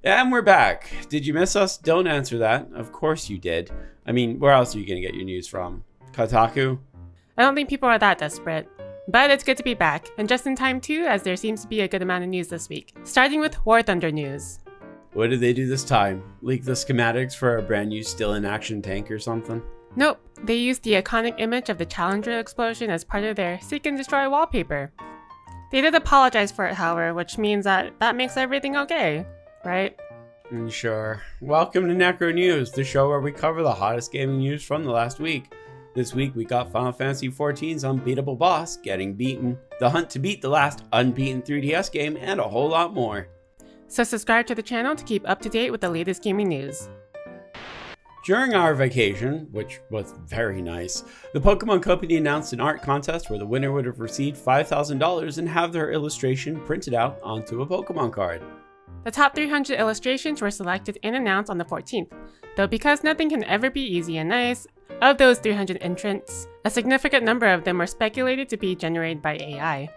And we're back. Did you miss us? Don't answer that. Of course you did. I mean, where else are you going to get your news from? Kotaku? I don't think people are that desperate. But it's good to be back, and just in time too, as there seems to be a good amount of news this week. Starting with warthunder news. What did they do this time? Leak the schematics for a brand new still-in-action tank or something? Nope, they used the iconic image of the Challenger explosion as part of their Seek and Destroy wallpaper. They did apologize for it, however, which means that makes everything okay, right? Sure. Welcome to Necro News, the show where we cover the hottest gaming news from the last week. This week we got Final Fantasy XIV's unbeatable boss getting beaten, the hunt to beat the last unbeaten 3DS game, and a whole lot more. So subscribe to the channel to keep up to date with the latest gaming news. During our vacation, which was very nice, the Pokemon Company announced an art contest where the winner would have received $5,000 and have their illustration printed out onto a Pokemon card. The top 300 illustrations were selected and announced on the 14th, though because nothing can ever be easy and nice, of those 300 entrants, a significant number of them were speculated to be generated by AI.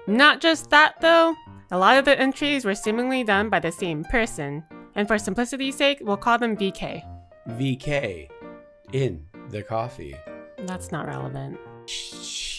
Not just that though, a lot of the entries were seemingly done by the same person, and for simplicity's sake, we'll call them VK. VK. In the coffee. That's not relevant.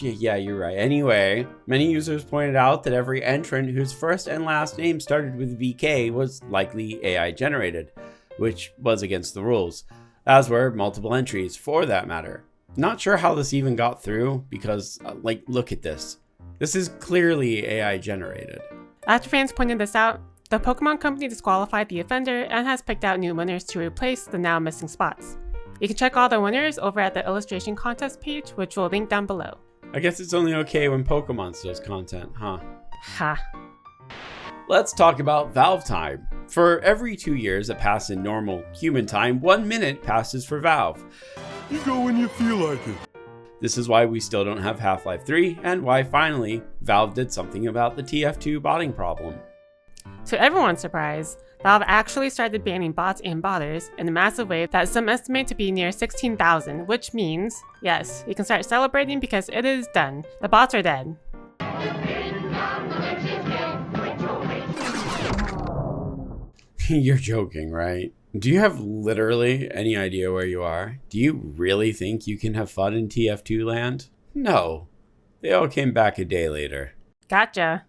Yeah, you're right. Anyway, many users pointed out that every entrant whose first and last name started with VK was likely AI generated, which was against the rules, as were multiple entries for that matter. Not sure how this even got through because, look at this. This is clearly AI generated. After fans pointed this out, the Pokemon Company disqualified the offender and has picked out new winners to replace the now missing spots. You can check all the winners over at the illustration contest page, which we'll link down below. I guess it's only okay when Pokemon steals content, huh? Ha. Let's talk about Valve time. For every 2 years that pass in normal human time, 1 minute passes for Valve. You go when you feel like it. This is why we still don't have Half-Life 3, and why finally, Valve did something about the TF2 botting problem. To everyone's surprise, Valve actually started banning bots and botters in a massive way that some estimate to be near 16,000, which means, yes, you can start celebrating because it is done. The bots are dead. You're joking, right? Do you have literally any idea where you are? Do you really think you can have fun in TF2 land? No. They all came back a day later. Gotcha.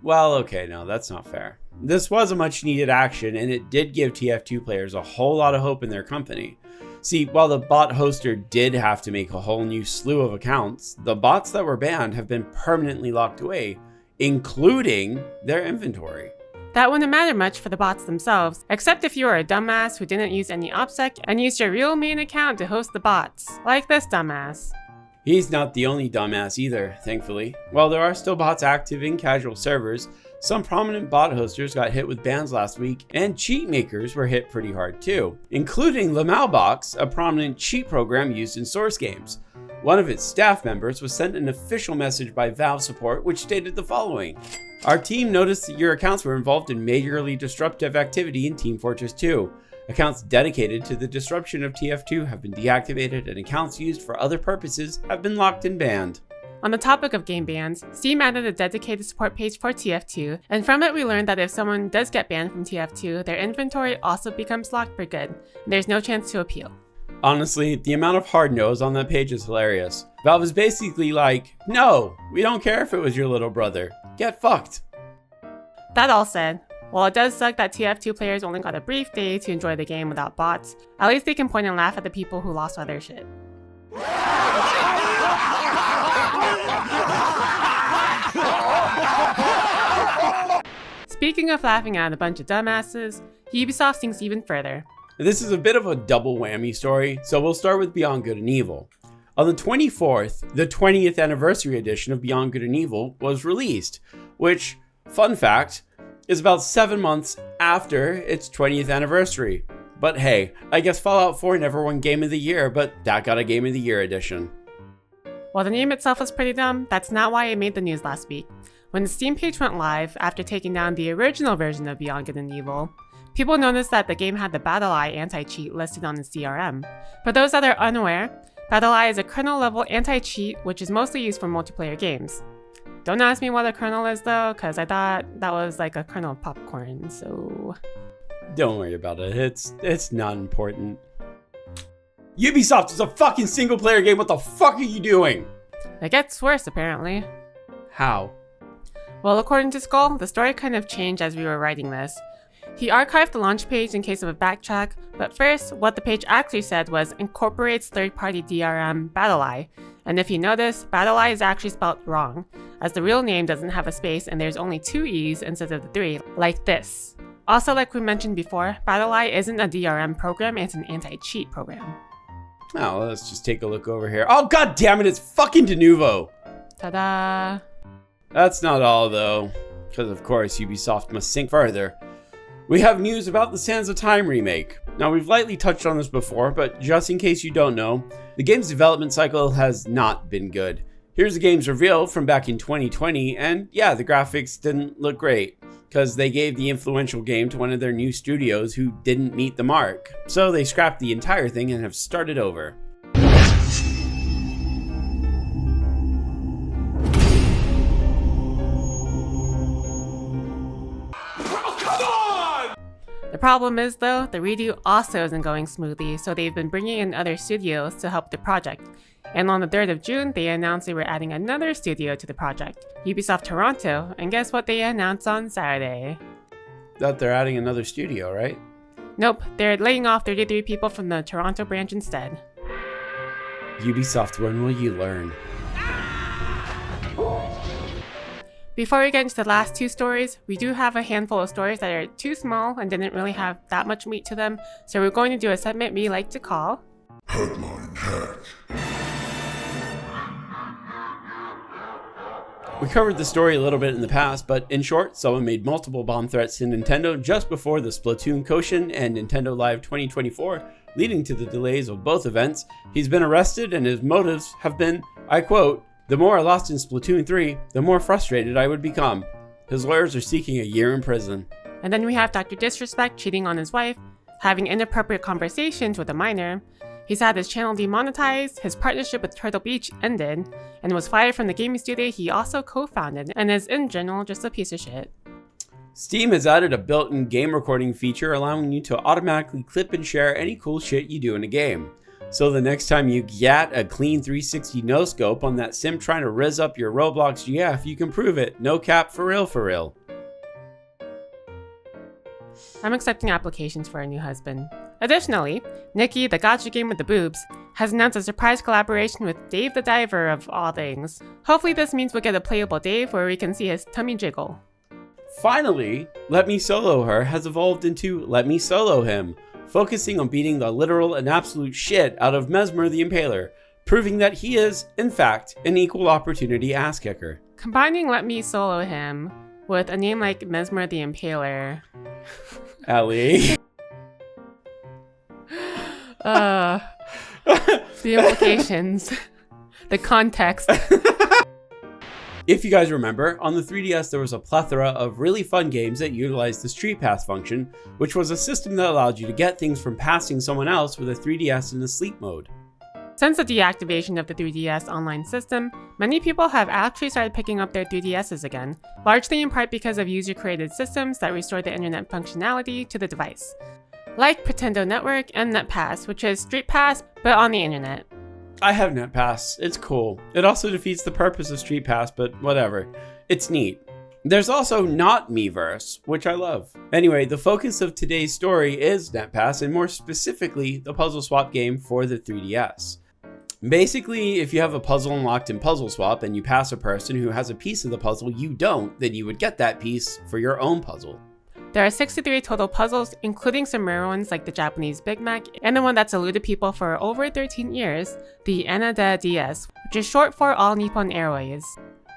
Well, okay, no, that's not fair. This was a much needed action, and it did give TF2 players a whole lot of hope in their company. See, while the bot hoster did have to make a whole new slew of accounts, the bots that were banned have been permanently locked away, including their inventory. That wouldn't matter much for the bots themselves, except if you were a dumbass who didn't use any OPSEC and used your real main account to host the bots, like this dumbass. He's not the only dumbass either, thankfully. While there are still bots active in casual servers, some prominent bot hosters got hit with bans last week, and cheat makers were hit pretty hard too, including Lamalbox, a prominent cheat program used in Source games. One of its staff members was sent an official message by Valve support which stated the following: "Our team noticed that your accounts were involved in majorly disruptive activity in Team Fortress 2. Accounts dedicated to the disruption of TF2 have been deactivated, and accounts used for other purposes have been locked and banned." On the topic of game bans, Steam added a dedicated support page for TF2, and from it we learned that if someone does get banned from TF2, their inventory also becomes locked for good, and there's no chance to appeal. Honestly, the amount of hard no's on that page is hilarious. Valve is basically like, no, we don't care if it was your little brother. Get fucked. That all said, while it does suck that TF2 players only got a brief day to enjoy the game without bots, at least they can point and laugh at the people who lost all their shit. Speaking of laughing at a bunch of dumbasses, Ubisoft thinks even further. This is a bit of a double whammy story, so we'll start with Beyond Good and Evil. On the 24th, the 20th anniversary edition of Beyond Good and Evil was released, which, fun fact, is about 7 months after its 20th anniversary. But hey, I guess Fallout 4 never won Game of the Year, but that got a Game of the Year edition. While the name itself was pretty dumb, that's not why it made the news last week. When the Steam page went live after taking down the original version of Beyond Good and Evil, people noticed that the game had the BattleEye anti-cheat listed on the CRM. For those that are unaware, BattleEye is a kernel-level anti-cheat which is mostly used for multiplayer games. Don't ask me what a kernel is though, because I thought that was like a kernel of popcorn, so... Don't worry about it, it's not important. Ubisoft is a fucking single player game, what the fuck are you doing? It gets worse apparently. How? Well, according to Skull, the story kind of changed as we were writing this. He archived the launch page in case of a backtrack, but first, what the page actually said was incorporates third-party DRM BattleEye. And if you notice, BattleEye is actually spelled wrong, as the real name doesn't have a space and there's only 2 E's instead of the 3, like this. Also, like we mentioned before, BattleEye isn't a DRM program, it's an anti-cheat program. Oh, let's just take a look over here. Oh, god damn it, it's fucking Denuvo! Ta-da! That's not all, though, because of course Ubisoft must sink further. We have news about the Sands of Time Remake. Now, we've lightly touched on this before, but just in case you don't know, the game's development cycle has not been good. Here's the game's reveal from back in 2020, and yeah, the graphics didn't look great, because they gave the influential game to one of their new studios who didn't meet the mark. So they scrapped the entire thing and have started over. The problem is though, the redo also isn't going smoothly, so they've been bringing in other studios to help the project. And on the 3rd of June, they announced they were adding another studio to the project, Ubisoft Toronto, and guess what they announced on Saturday? That they're adding another studio, right? Nope, they're laying off 33 people from the Toronto branch instead. Ubisoft, when will you learn? Before we get into the last 2 stories, we do have a handful of stories that are too small and didn't really have that much meat to them, so we're going to do a segment we like to call Headline Hack. We covered the story a little bit in the past, but in short, someone made multiple bomb threats to Nintendo just before the Splatoon Koshin and Nintendo Live 2024, leading to the delays of both events. He's been arrested and his motives have been, I quote, "The more I lost in Splatoon 3, the more frustrated I would become." His lawyers are seeking a year in prison. And then we have Dr. Disrespect cheating on his wife, having inappropriate conversations with a minor. He's had his channel demonetized, his partnership with Turtle Beach ended, and was fired from the gaming studio he also co-founded, and is in general just a piece of shit. Steam has added a built-in game recording feature allowing you to automatically clip and share any cool shit you do in a game. So the next time you get a clean 360 no-scope on that sim trying to rizz up your Roblox GF, you can prove it. No cap, for real, for real. I'm accepting applications for a new husband. Additionally, Nikki, the gacha game with the boobs, has announced a surprise collaboration with Dave the Diver of all things. Hopefully this means we'll get a playable Dave where we can see his tummy jiggle. Finally, Let Me Solo Her has evolved into Let Me Solo Him, focusing on beating the literal and absolute shit out of Mesmer the Impaler, proving that he is, in fact, an equal opportunity ass kicker. Combining Let Me Solo Him with a name like Mesmer the Impaler. Ellie. The implications. The context. If you guys remember, on the 3DS there was a plethora of really fun games that utilized the Streetpass function, which was a system that allowed you to get things from passing someone else with a 3DS in the sleep mode. Since the deactivation of the 3DS online system, many people have actually started picking up their 3DSs again, largely in part because of user-created systems that restore the internet functionality to the device. Like Pretendo Network and NetPass, which is Streetpass, but on the internet. I have NetPass, it's cool. It also defeats the purpose of Streetpass, but whatever. It's neat. There's also not Miiverse, which I love. Anyway, the focus of today's story is NetPass, and more specifically, the puzzle swap game for the 3DS. Basically, if you have a puzzle unlocked in Puzzle Swap and you pass a person who has a piece of the puzzle you don't, then you would get that piece for your own puzzle. There are 63 total puzzles, including some rare ones like the Japanese Big Mac, and the one that's eluded people for over 13 years, the Anada DS, which is short for All Nippon Airways.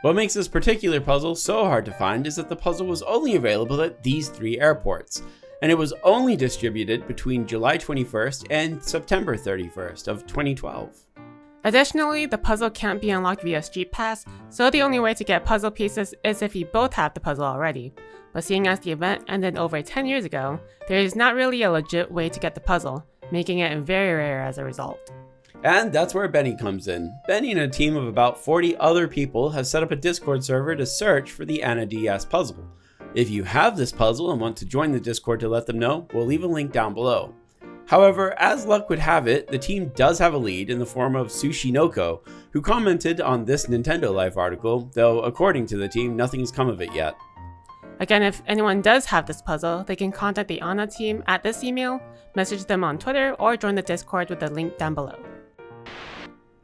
What makes this particular puzzle so hard to find is that the puzzle was only available at these 3 airports, and it was only distributed between July 21st and September 31st of 2012. Additionally, the puzzle can't be unlocked via Streetpass, so the only way to get puzzle pieces is if you both have the puzzle already. But seeing as the event ended over 10 years ago, there is not really a legit way to get the puzzle, making it very rare as a result. And that's where Benny comes in. Benny and a team of about 40 other people have set up a Discord server to search for the Anna DS puzzle. If you have this puzzle and want to join the Discord to let them know, we'll leave a link down below. However, as luck would have it, the team does have a lead in the form of Sushinoko, who commented on this Nintendo Life article, though according to the team, nothing's come of it yet. Again, if anyone does have this puzzle, they can contact the Anna team at this email, message them on Twitter, or join the Discord with the link down below.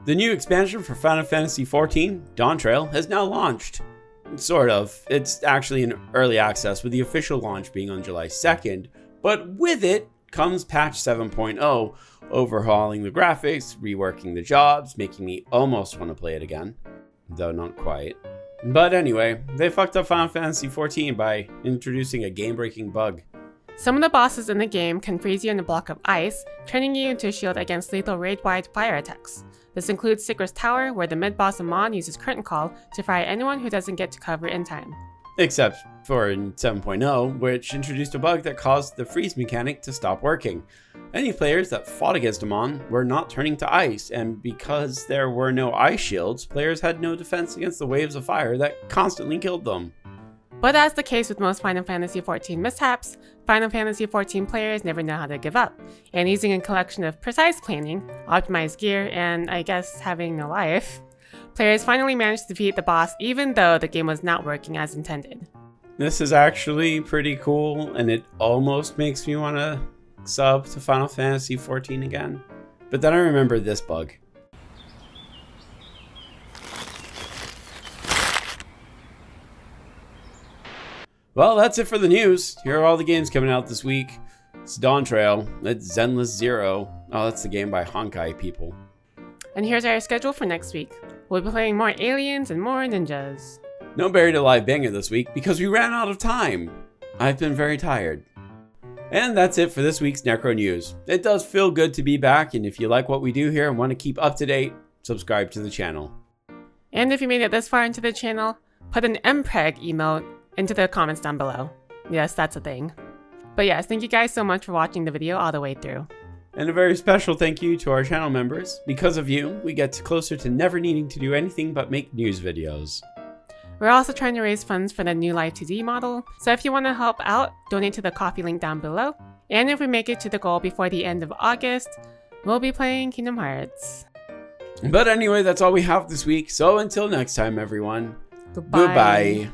The new expansion for Final Fantasy XIV, Dawntrail, has now launched. Sort of. It's actually in early access, with the official launch being on July 2nd, but with it comes patch 7.0, overhauling the graphics, reworking the jobs, making me almost want to play it again, though not quite. But anyway, they fucked up Final Fantasy XIV by introducing a game-breaking bug. Some of the bosses in the game can freeze you in a block of ice, turning you into a shield against lethal raid-wide fire attacks. This includes Sigra's Tower, where the mid-boss Amon uses Curtain Call to fire anyone who doesn't get to cover in time. Except for in 7.0, which introduced a bug that caused the freeze mechanic to stop working. Any players that fought against Amon were not turning to ice, and because there were no ice shields, players had no defense against the waves of fire that constantly killed them. But as the case with most Final Fantasy XIV mishaps, Final Fantasy XIV players never know how to give up, and using a collection of precise planning, optimized gear, and I guess having no life, players finally managed to defeat the boss even though the game was not working as intended. This is actually pretty cool, and it almost makes me want to sub to Final Fantasy XIV again. But then I remember this bug. Well, that's it for the news. Here are all the games coming out this week. It's Dawntrail, it's Zenless Zero. Oh, that's the game by Honkai people. And here's our schedule for next week. We'll be playing more aliens and more ninjas. No Buried Alive banger this week because we ran out of time. I've been very tired. And that's it for this week's Necro News. It does feel good to be back, and if you like what we do here and want to keep up to date, subscribe to the channel. And if you made it this far into the channel, put an MPreg emote into the comments down below. Yes, that's a thing. But yes, thank you guys so much for watching the video all the way through. And a very special thank you to our channel members. Because of you, we get closer to never needing to do anything but make news videos. We're also trying to raise funds for the new Live 2D model, so if you want to help out, donate to the Ko-fi link down below. And if we make it to the goal before the end of August, we'll be playing Kingdom Hearts. But anyway, that's all we have this week, so until next time everyone, Goodbye. Goodbye.